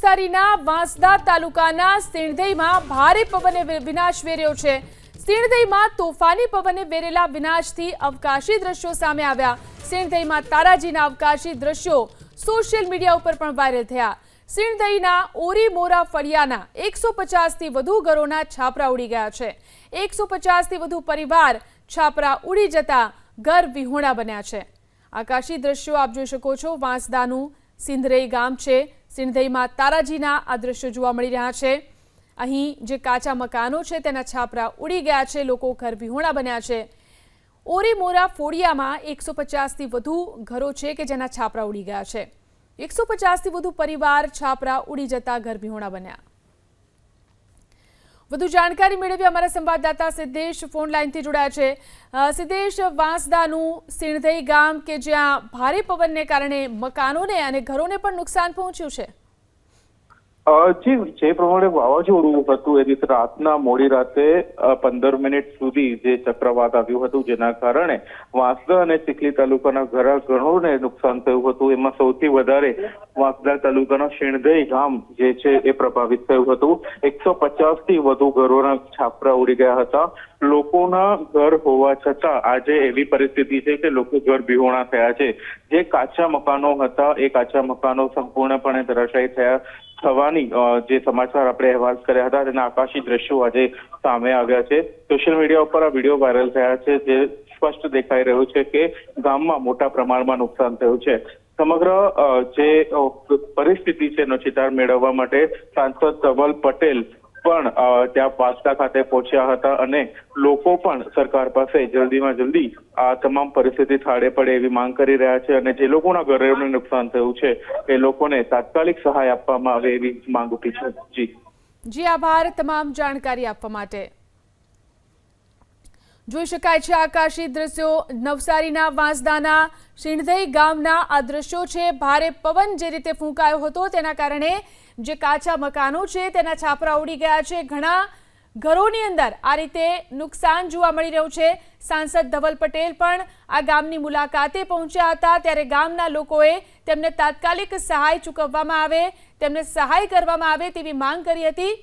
નવસારીના વાંસદા તાલુકાના સિણધઈમાં ભારે પવને વિનાશ વેર્યો છે। સિણધઈમાં તોફાની પવને વેરેલા વિનાશથી અવકાશી દ્રશ્યો સામે આવ્યા। સિણધઈમાં તારાજીના અવકાશી દ્રશ્યો સોશિયલ મીડિયા ઉપર પણ વાયરલ થયા। સિણધઈના ઓરી મોરા ફળિયાના 150થી વધુ ઘરોના છાપરા ઉડી ગયા છે। 150થી વધુ પરિવાર છાપરા ઉડી જતા ઘર વિહોણા બન્યા છે। આકાશી દ્રશ્યો આપ જોઈ શકો છો। વાંસદાનું સિંધરઈ ગામ છે। સિંધઈમાં તારાજીના આ દ્રશ્યો જોવા મળી રહ્યા છે। અહીં જે કાચા મકાનો છે તેના છાપરા ઉડી ગયા છે। લોકો ઘર વિહોણા બન્યા છે। ઓરી મોરા ફોડિયામાં 150થી વધુ ઘરો છે કે જેના છાપરા ઉડી ગયા છે। 150થી વધુ પરિવાર છાપરા ઉડી જતા ઘર વિહોણા બન્યા। વધુ જાણકારી મેળવી અમારા સંવાદદાતા સિદ્ધેશ ફોન લાઈનથી જોડાયા છે। સિદ્ધેશ, વાંસદાનું સિણધઈ ગામ કે જ્યાં ભારે પવનને કારણે મકાનોને અને ઘરોને પણ નુકસાન પહોંચ્યું છે। જી, જે પ્રમાણે વાવાઝોડું હતું એ દિવસે રાતના મોડી રાતે 15 મિનિટ સુધી જે ચક્રવાત આવ્યું હતું, જેના કારણે વાંસદા અને ચીખલી તાલુકાના ઘરોને નુકસાન થયું હતું। એમાં સૌથી વધારે વાંસદા તાલુકાના સિણધઈ ગામ જે છે એ પ્રભાવિત થયું હતું। 150થી વધુ ઘરોના છાપરા ઉડી ગયા હતા। લોકોના ઘર હોવા છતાં આજે એવી પરિસ્થિતિ છે કે લોકો ઘર વિહોણા થયા છે। જે કાચા મકાનો હતા એ કાચા મકાનો સંપૂર્ણપણે ધરાશાયી થવાની જે સમાચાર આપણે અહેવાલ કર્યા હતા તેના આકાશી દ્રશ્યો આજે સામે આવ્યા છે। સોશિયલ મીડિયા ઉપર આ વિડીયો વાયરલ થયા છે, જે સ્પષ્ટ દેખાઈ રહ્યું છે કે ગામમાં મોટા પ્રમાણમાં નુકસાન થયું છે। સમગ્ર જે પરિસ્થિતિ છે એનો ચિતાર મેળવવા માટે સાંસદ ધવલ પટેલ પણ ત્યાં વાંસદા ખાતે પહોંચ્યા હતા અને લોકો પણ સરકાર પાસે જલ્દીમાં જલ્દી આ તમામ પરિસ્થિતિ થાળે પડે એવી માંગ કરી રહ્યા છે અને જે લોકોના ઘરોને નુકસાન થયું છે એ લોકોને તાત્કાલિક સહાય આપવામાં આવે એવી માંગ ઉઠી છે। જી આભાર તમામ જાણકારી આપવા માટે। જોઈ શકાય છે આકાશી દ્રશ્યો નવસારીના વાંસદાના સિણધઈ ગામના આ દ્રશ્યો છે। ભારે પવન જે રીતે ફૂંકાયો હતો તેના કારણે જે કાચા મકાનો છે તેના છાપરા ઉડી ગયા છે। ઘણા ઘરોની અંદર આ રીતે નુકસાન જોવા મળી રહ્યું છે। સાંસદ ધવલ પટેલ પણ આ ગામની મુલાકાતે પહોંચ્યા હતા, ત્યારે ગામના લોકોએ તેમને તાત્કાલિક સહાય ચૂકવવામાં આવે, તેમને સહાય કરવામાં આવે તેવી માંગ કરી હતી।